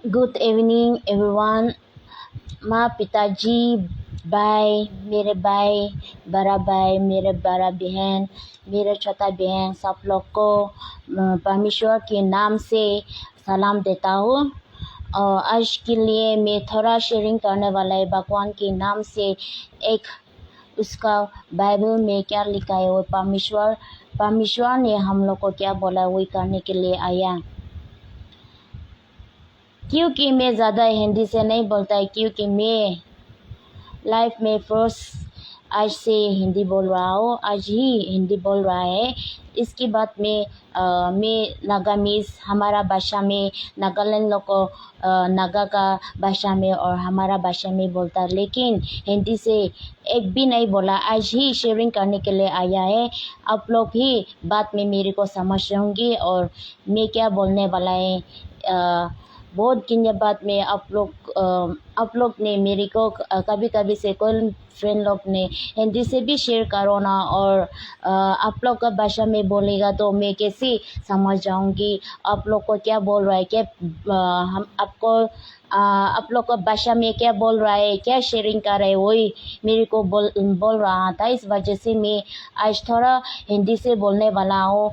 Good evening everyone. माँ, पिताजी, भाई, मेरे भाई, बड़ा भाई, मेरे बड़ा बहन, मेरे छोटा बहन, सब लोग को परमेश्वर के नाम से सलाम देता हूँ। और आज के लिए मैं थोड़ा शेयरिंग करने वाला है भगवान के नाम से। एक उसका बाइबल में क्या लिखा है, वो परमेश्वर ने हम लोग को क्या बोला वही करने के लिए आया। क्योंकि मैं ज़्यादा हिंदी से नहीं बोलता है, क्योंकि मैं लाइफ में फर्स्ट आज से हिंदी बोल रहा हूँ, आज ही हिंदी बोल रहा है। इसके बाद में मैं नागामीज हमारा भाषा में, नागालैंड लोग को नागा का भाषा में और हमारा भाषा में बोलता है, लेकिन हिंदी से एक भी नहीं बोला। आज ही शेयरिंग करने के लिए आया है। आप लोग ही बात में मेरे को समझ होंगे और मैं क्या बोलने वाला है। बहुत दिन बाद में आप लोग ने मेरे को कभी कभी से कोई फ्रेंड लोग ने हिंदी से भी शेयर करो ना, और आप लोग का भाषा में बोलेगा तो मैं कैसे समझ जाऊंगी आप लोग को क्या बोल रहा है, क्या हम आपको आप लोग का भाषा में क्या बोल रहा है, क्या शेयरिंग कर रहा है, वही मेरे को बोल रहा था। इस वजह से मैं आज थोड़ा हिंदी से बोलने वाला हूँ।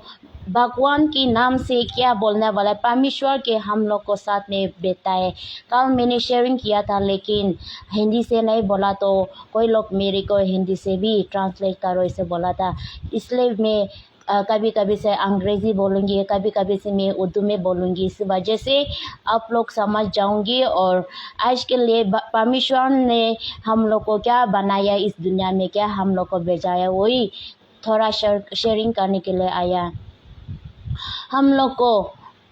भगवान के नाम से क्या बोलने वाला है, परमेश्वर के हम लोग को साथ में बैठता है। कल मैंने शेयरिंग किया था, लेकिन हिंदी से नहीं बोला, तो कोई लोग मेरे को हिंदी से भी ट्रांसलेट करो ऐसे बोला था। इसलिए मैं कभी कभी से अंग्रेज़ी बोलूँगी, कभी कभी से मैं उर्दू में बोलूँगी। इस वजह से आप लोग समझ जाऊँगी। और आज के लिए परमेश्वर ने हम लोग को क्या बनाया, इस दुनिया में क्या हम लोग को भेजा है, वही थोड़ा शेयरिंग करने के लिए आया। हम लोग को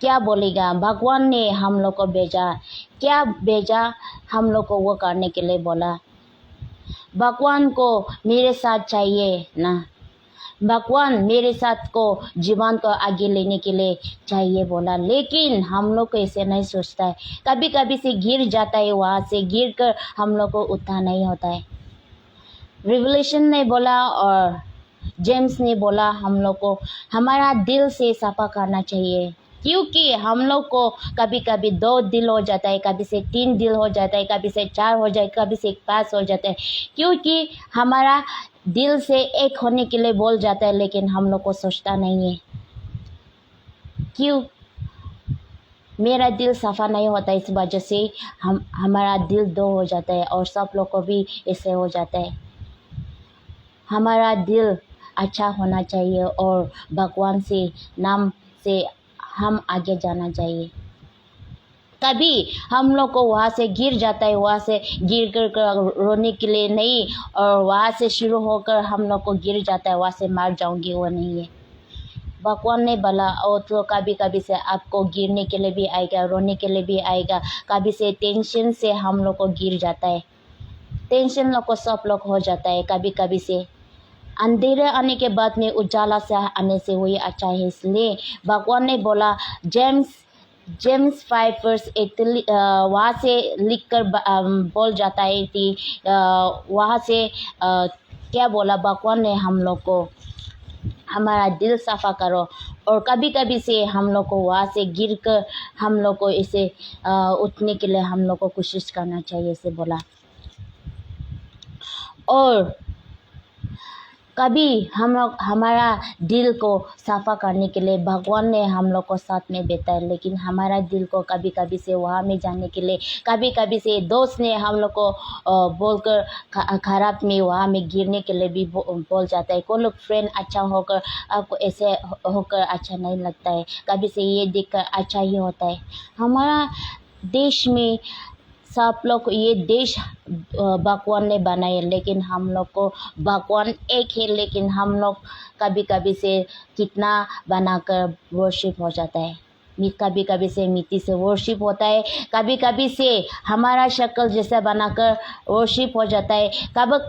क्या बोलेगा, भगवान ने हम लोग को भेजा, क्या भेजा हम लोग को वो करने के लिए बोला। भगवान को मेरे साथ चाहिए ना, भगवान मेरे साथ को जीवन को आगे लेने के लिए चाहिए बोला, लेकिन हम लोग को ऐसे नहीं सोचता है। कभी कभी से गिर जाता है, वहाँ से गिर कर हम लोग को उठा नहीं होता है। रिवलेशन ने बोला और जेम्स ने बोला हम लोग को हमारा दिल से सफा करना चाहिए, क्योंकि हम लोग को कभी कभी 2 दिल हो जाता है, कभी से 3 दिल हो जाता है, कभी से 4 हो जाए, कभी से 5 हो जाता है, क्योंकि हमारा दिल से एक होने के लिए बोल जाता है, लेकिन हम लोग को सोचता नहीं है। क्यों मेरा दिल सफ़ा नहीं होता, इस वजह से हमारा दिल 2 हो जाता है, और सब लोग को भी ऐसे हो जाता है। हमारा दिल अच्छा होना चाहिए और भगवान से नाम से हम आगे जाना चाहिए। कभी हम लोग को वहाँ से गिर जाता है, वहाँ से गिर कर रोने के लिए नहीं, और वहाँ से शुरू होकर हम लोग को गिर जाता है, वहाँ से मार जाऊंगी, वो नहीं है। भगवान ने बोला, और तो कभी कभी से आपको गिरने के लिए भी आएगा, रोने के लिए भी आएगा। कभी से टेंशन से हम लोग को गिर जाता है, टेंशन लोग को सब लोग हो जाता है। कभी कभी से अंधेरे आने के बाद में उजाला से आने से वही अच्छा है। इसलिए भगवान ने बोला, जेम्स 5:8 वहाँ से लिख कर बोल जाता है कि वहाँ से क्या बोला भगवान ने हम लोग को, हमारा दिल सफ़ा करो। और कभी कभी से हम लोग को वहाँ से गिर कर हम लोग को इसे उठने के लिए हम लोग को कोशिश करना चाहिए, ऐसे बोला। और कभी हम लोग हमारा दिल को साफ़ा करने के लिए भगवान ने हम लोग को साथ में बैठा है, लेकिन हमारा दिल को कभी कभी से वहाँ में जाने के लिए, कभी कभी से दोस्त ने हम लोग को बोलकर खराब में वहाँ में गिरने के लिए भी बोल जाता है। कोई लोग फ्रेंड अच्छा होकर आपको ऐसे होकर अच्छा नहीं लगता है, कभी से ये देखकर अच्छा ही होता है। हमारा देश में सब लोग, ये देश भगवान ने बनाए, लेकिन हम लोग को भगवान एक है, लेकिन हम लोग कभी कभी से कितना बनाकर वर्शिप हो जाता है। कभी कभी से मिट्टी से वर्शिप होता है, कभी कभी से हमारा शक्ल जैसा बनाकर वर्शिप हो जाता है,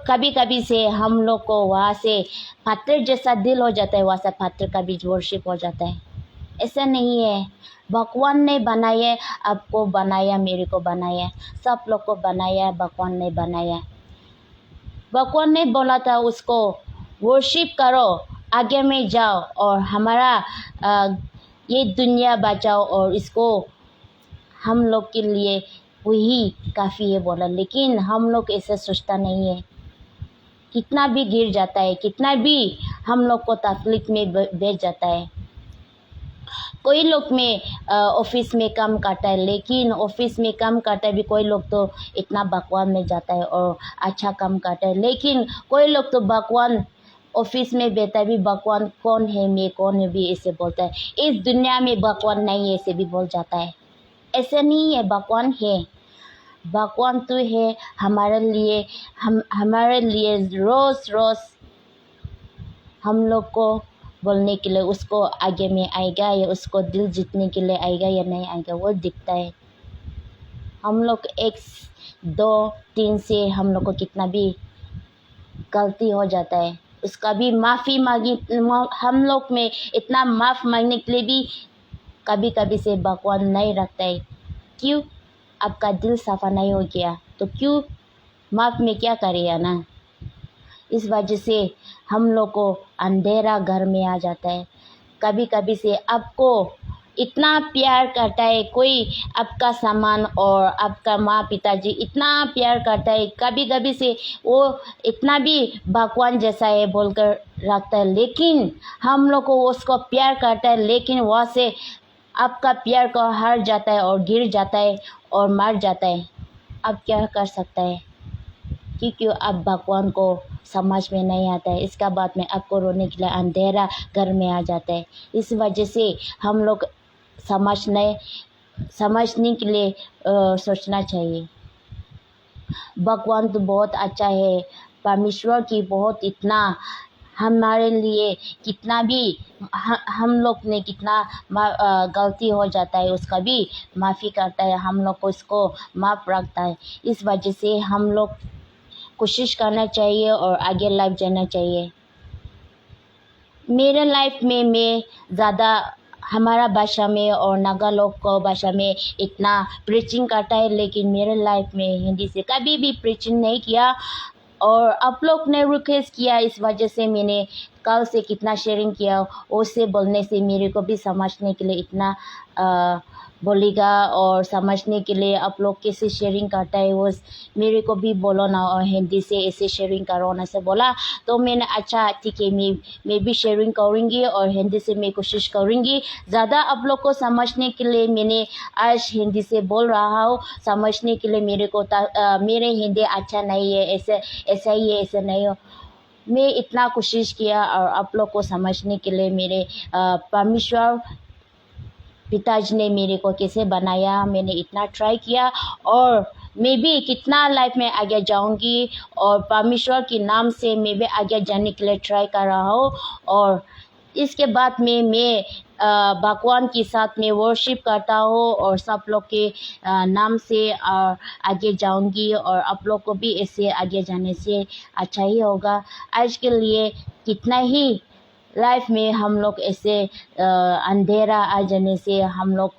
कभी कभी से हम लोग को वहाँ से पत्थर जैसा दिल हो जाता है, वहाँ से पत्थर का भी वर्शिप हो जाता है। ऐसा नहीं है, भगवान ने बनाया, आपको बनाया, मेरे को बनाया, सब लोग को बनाया, भगवान ने बनाया। भगवान ने बोला था उसको वर्शिप करो, आगे में जाओ, और हमारा ये दुनिया बचाओ और इसको हम लोग के लिए वही काफ़ी है बोला, लेकिन हम लोग ऐसा सोचता नहीं है। कितना भी गिर जाता है, कितना भी हम लोग को तकलीफ में भेज जाता है। कोई लोग में ऑफिस में काम करता है, लेकिन ऑफिस में काम करता है भी कोई लोग तो इतना बकवास में जाता है और अच्छा काम करता है, लेकिन कोई लोग तो बकवास ऑफिस में बैठा भी बकवास कौन है मैं कौन है भी ऐसे बोलता है। इस दुनिया में बकवास नहीं है ऐसे भी बोल जाता है। ऐसे नहीं है, भगवान है। भगवान तो है हमारे लिए रोज़ रोज़ हम लोग को बोलने के लिए, उसको आगे में आएगा या उसको दिल जीतने के लिए आएगा या नहीं आएगा वो दिखता है। हम लोग 1 2 3 से हम लोग को कितना भी गलती हो जाता है, उसका भी माफ़ी मांगी। हम लोग में इतना माफ़ मांगने के लिए भी कभी कभी से भगवान नहीं रखता है। क्यों? आपका दिल साफ़ा नहीं हो गया तो क्यों माफ़ में क्या करेगा ना। इस वजह से हम लोग को अंधेरा घर में आ जाता है। कभी कभी से आपको इतना प्यार करता है कोई, आपका सामान और आपका माँ पिताजी इतना प्यार करता है, कभी कभी से वो इतना भी भगवान जैसा है बोलकर रखता है, लेकिन हम लोग को उसको प्यार करता है, लेकिन वहाँ से आपका प्यार को हार जाता है और गिर जाता है और मर जाता है। अब क्या कर सकता है, क्योंकि अब भगवान को समझ में नहीं आता है। इसका बाद में आपको रोने के लिए अंधेरा घर में आ जाता है। इस वजह से हम लोग समझने के लिए सोचना चाहिए। भगवान तो बहुत अच्छा है, परमेश्वर की बहुत इतना हमारे लिए कितना भी हम लोग ने कितना गलती हो जाता है उसका भी माफ़ी करता है, हम लोग को इसको माफ़ रखता है। इस वजह से हम लोग कोशिश करना चाहिए और आगे लाइफ जाना चाहिए। मेरे लाइफ में मैं ज़्यादा हमारा भाषा में और नागा लोग को भाषा में इतना प्रीचिंग करता है, लेकिन मेरे लाइफ में हिंदी से कभी भी प्रीचिंग नहीं किया। और आप लोग ने रिक्वेस्ट किया, इस वजह से मैंने कल से कितना शेयरिंग किया। उससे बोलने से मेरे को भी समझने के लिए इतना बोलेगा और समझने के लिए आप लोग कैसे शेयरिंग करता है वो मेरे को भी बोलो ना, और हिंदी से ऐसे शेयरिंग करो ना से बोला। तो मैंने अच्छा ठीक है मैं भी शेयरिंग करूँगी और हिंदी से मैं कोशिश करूँगी ज़्यादा आप लोग को समझने के लिए। मैंने आज हिंदी से बोल रहा हूँ समझने के लिए। मेरे को मेरे हिंदी अच्छा नहीं है, ऐसा ही है, ऐसा नहीं हो। मैं इतना कोशिश किया और आप लोग को समझने के लिए मेरे परमेश्वर पिताजी ने मेरे को कैसे बनाया, मैंने इतना ट्राई किया और मैं भी कितना लाइफ में आगे जाऊंगी और परमेश्वर के नाम से मैं भी आगे जाने के लिए ट्राई कर रहा हूँ। और इसके बाद में मैं भगवान के साथ में वर्शिप करता हूँ और सब लोग के नाम से आगे जाऊंगी और आप लोग को भी ऐसे आगे जाने से अच्छा ही होगा। आज के लिए कितना ही लाइफ में हम लोग ऐसे अंधेरा आ जाने से हम लोग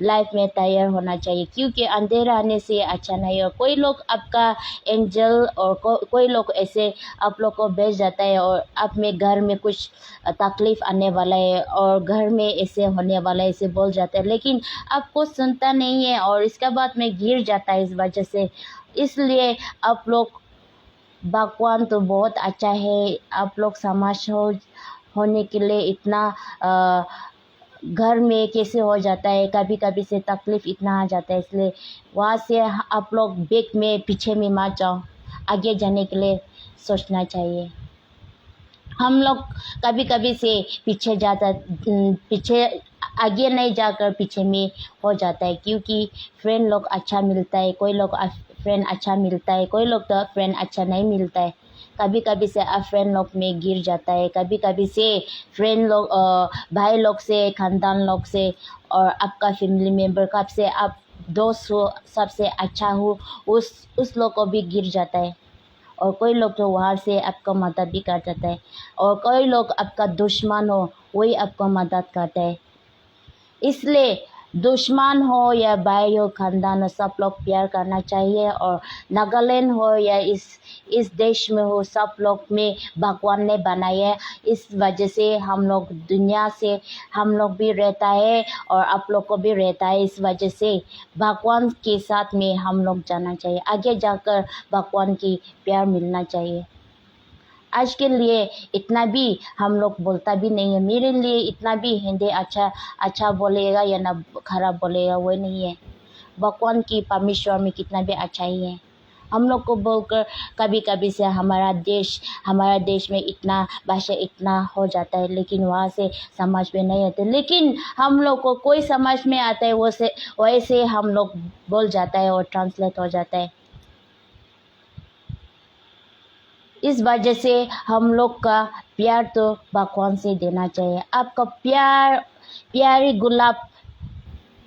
लाइफ में तैयार होना चाहिए, क्योंकि अंधेरा आने से अच्छा नहीं है। कोई लोग आपका एंजल और कोई लोग ऐसे आप लोग को भेज जाता है और आप में घर में कुछ तकलीफ़ आने वाला है और घर में ऐसे होने वाला है ऐसे बोल जाता है, लेकिन आपको सुनता नहीं है और इसके बाद में गिर जाता है इस वजह से। इसलिए आप लोग भगवान तो बहुत अच्छा है, आप लोग समाज होने के लिए इतना घर में कैसे हो जाता है, कभी कभी से तकलीफ़ इतना आ जाता है। इसलिए वहाँ से आप लोग बैक में पीछे में मत जाओ, आगे जाने के लिए सोचना चाहिए। हम लोग कभी कभी से पीछे आगे नहीं जाकर पीछे में हो जाता है, क्योंकि फ्रेंड लोग अच्छा मिलता है, कोई लोग फ्रेंड अच्छा मिलता है, कोई लोग तो फ्रेंड अच्छा नहीं मिलता है। कभी कभी से आप फ्रेंड लोग में गिर जाता है, कभी कभी से फ्रेंड लोग भाई लोग से, खानदान लोग से और आपका फैमिली मेम्बर कब से आप दोस्त हो सबसे अच्छा हो उस लोग को भी गिर जाता है। और कोई लोग तो वहाँ से आपको मदद भी कर जाता है और कोई लोग आपका दुश्मन हो वही आपको मदद करता है। इसलिए दुश्मन हो या भाई हो, खानदान हो, सब लोग प्यार करना चाहिए। और नागालैंड हो या इस देश में हो, सब लोग में भगवान ने बनाया है। इस वजह से हम लोग दुनिया से हम लोग भी रहता है और आप लोग को भी रहता है। इस वजह से भगवान के साथ में हम लोग जाना चाहिए, आगे जाकर भगवान की प्यार मिलना चाहिए। आज के लिए इतना भी हम लोग बोलता भी नहीं है। मेरे लिए इतना भी हिंदी अच्छा बोलेगा या ना खराब बोलेगा वो नहीं है। भगवान की परमेश्वर में कितना भी अच्छा ही है। हम लोग को बोलकर कभी कभी से हमारा देश में इतना भाषा इतना हो जाता है, लेकिन वहाँ से समझ में नहीं आते। लेकिन हम लोग को कोई समझ में आता है वैसे हम लोग बोल जाता है और ट्रांसलेट हो जाता है। इस वजह से हम लोग का प्यार तो भगवान से देना चाहिए। आपका प्यारी गुलाब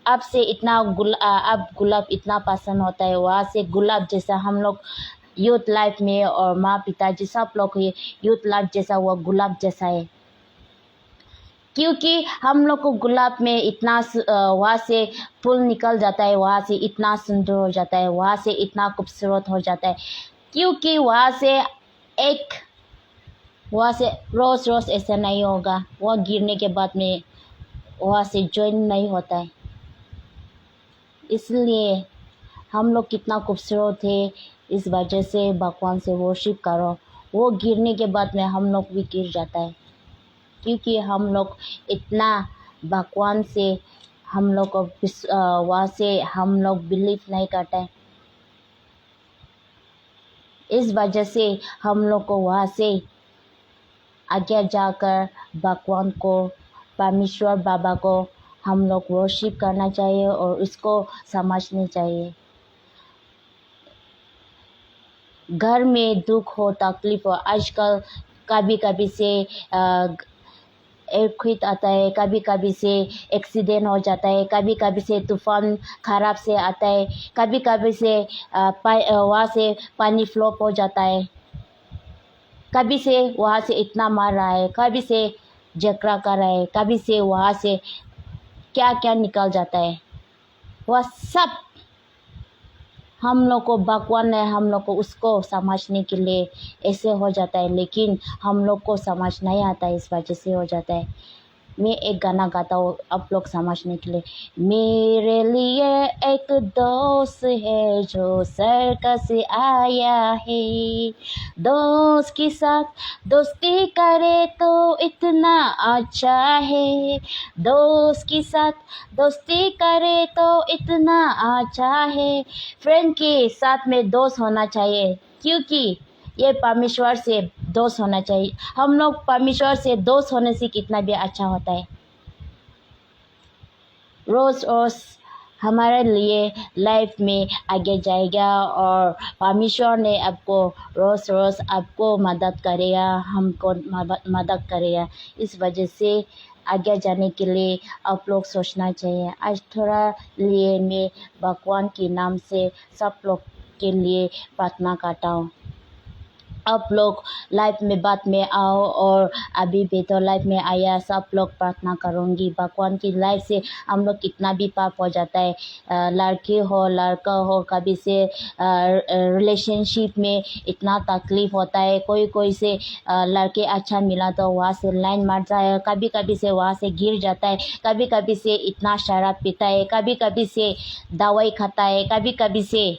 आपसे आप गुलाब इतना पसंद होता है, वहाँ से गुलाब जैसा हम लोग यूथ लाइफ में और माँ पिताजी सब लोग यूथ लाइफ जैसा वो गुलाब जैसा है। क्योंकि हम लोग को गुलाब में इतना वहाँ से फूल निकल जाता है, वहाँ से इतना सुंदर हो जाता है, वहाँ से इतना खूबसूरत हो जाता है। क्योंकि वहाँ से रोज ऐसा नहीं होगा, वह गिरने के बाद में वहाँ से ज्वाइन नहीं होता है। इसलिए हम लोग कितना खूबसूरत है, इस वजह से भगवान से वर्शिप करो। वो गिरने के बाद में हम लोग भी गिर जाता है, क्योंकि हम लोग इतना भगवान से हम लोग को वहाँ से हम लोग बिलीव नहीं करते हैं। इस वजह से हम लोग को वहाँ से आगे जाकर भगवान को, परमेश्वर बाबा को हम लोग वर्शिप करना चाहिए और उसको समझना चाहिए। घर में दुख हो, तकलीफ हो, आजकल कभी कभी से एर्थक्वेक आता है, कभी कभी से एक्सीडेंट हो जाता है, कभी कभी से तूफान खराब से आता है, कभी कभी से वहाँ से पानी फ्लोप हो जाता है, कभी से वहाँ से इतना मार रहा है, कभी से झगड़ा कर रहा है, कभी से वहाँ से क्या क्या निकल जाता है। वह सब हम लोग को भगवान ने हम लोग को उसको समझने के लिए ऐसे हो जाता है, लेकिन हम लोग को समझ नहीं आता है, इस वजह से हो जाता है। मैं एक गाना गाता हूँ आप लोग समझने के लिए। मेरे लिए एक दोस्त है जो सर्कस से आया है, दोस्त के साथ दोस्ती करे तो इतना अच्छा है, दोस्त के साथ दोस्ती करे तो इतना अच्छा है। फ्रेंड के साथ में दोस्त होना चाहिए, क्योंकि ये परमेश्वर से दोस्त होना चाहिए। हम लोग परमेश्वर से दोस्त होने से कितना भी अच्छा होता है। रोज रोज हमारे लिए लाइफ में आगे जाएगा और परमेश्वर ने आपको रोज रोज आपको मदद करेगा, हमको मदद करेगा। इस वजह से आगे जाने के लिए आप लोग सोचना चाहिए। आज थोड़ा लिए मैं भगवान के नाम से सब लोग के लिए प्रार्थना करता हूँ। आप लोग लाइफ में बात में आओ और अभी भी तो लाइफ में आया, सब लोग प्रार्थना करूँगी भगवान की। लाइफ से हम लोग कितना भी पाप हो जाता है, लड़की हो लड़का हो, कभी से रिलेशनशिप में इतना तकलीफ होता है। कोई से लड़के अच्छा मिला तो वहाँ से लाइन मार जाए, कभी कभी से वहाँ से गिर जाता है, कभी कभी से इतना शराब पीता है, कभी कभी से दवाई खाता है, कभी कभी से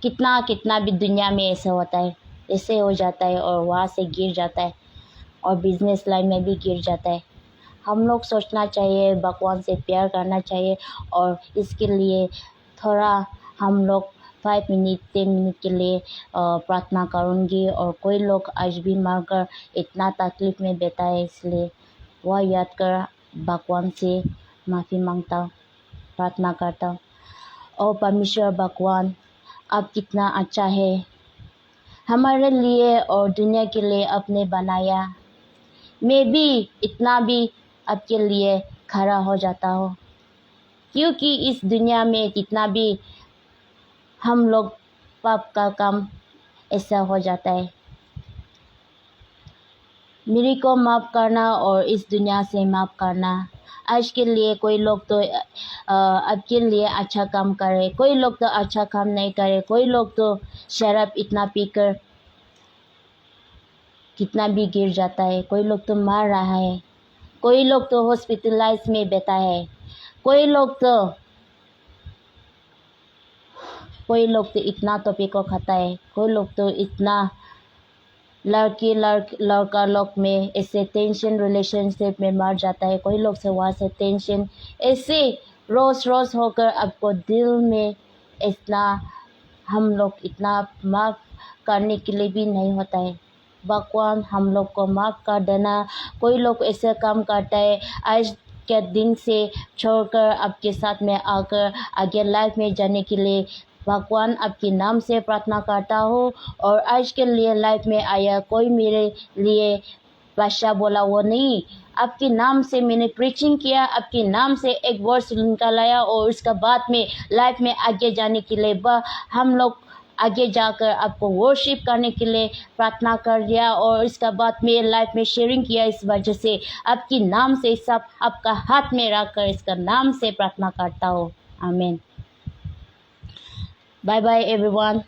कितना भी दुनिया में ऐसे होता है, ऐसे हो जाता है और वहाँ से गिर जाता है और बिजनेस लाइन में भी गिर जाता है। हम लोग सोचना चाहिए, भगवान से प्यार करना चाहिए और इसके लिए थोड़ा हम लोग 5 मिनट 10 मिनट के लिए प्रार्थना करूँगी। और कोई लोग आज भी मरकर इतना तकलीफ में बैठा है, इसलिए वह याद कर भगवान से माफ़ी मांगता हूँ, प्रार्थना करता हूँ। और परमेश्वर भगवान आप कितना अच्छा है, हमारे लिए और दुनिया के लिए आपने बनाया। मैं भी इतना भी आपके लिए खड़ा हो जाता हूँ, क्योंकि इस दुनिया में कितना भी हम लोग पाप का काम ऐसा हो जाता है। मेरे को माफ़ करना और इस दुनिया से माफ़ करना। आज के लिए कोई लोग तो आपके लिए अच्छा काम करे, कोई लोग तो अच्छा काम नहीं करे, कोई लोग तो शराब इतना पीकर कितना भी गिर जाता है, कोई लोग तो मार रहा है, कोई लोग तो हॉस्पिटलाइज में बैठा है, कोई लोग तो इतना टॉपिको खाता है, कोई लोग तो इतना लड़का लोग में ऐसे टेंशन रिलेशनशिप में मर जाता है, कोई लोग से वहाँ से टेंशन ऐसे रोज रोज होकर आपको दिल में इतना हम लोग इतना माफ करने के लिए भी नहीं होता है। भगवान हम लोग को माफ कर देना। कोई लोग ऐसे काम करता है आज के दिन से छोड़कर आपके साथ में आकर आगे लाइफ में जाने के लिए भगवान आपके नाम से प्रार्थना करता हो। और आज के लिए लाइफ में आया कोई मेरे लिए भाषा बोला वो नहीं, आपके नाम से मैंने प्रीचिंग किया, आपके नाम से एक वर्ड्स निकाला और उसका बाद में लाइफ में आगे जाने के लिए हम लोग आगे जाकर आपको वर्शिप करने के लिए प्रार्थना कर दिया और इसका बाद में लाइफ में शेयरिंग किया। इस वजह से आपके नाम से सब आपका हाथ में रखकर इसका नाम से प्रार्थना करता हूँ। आमीन। Bye bye everyone.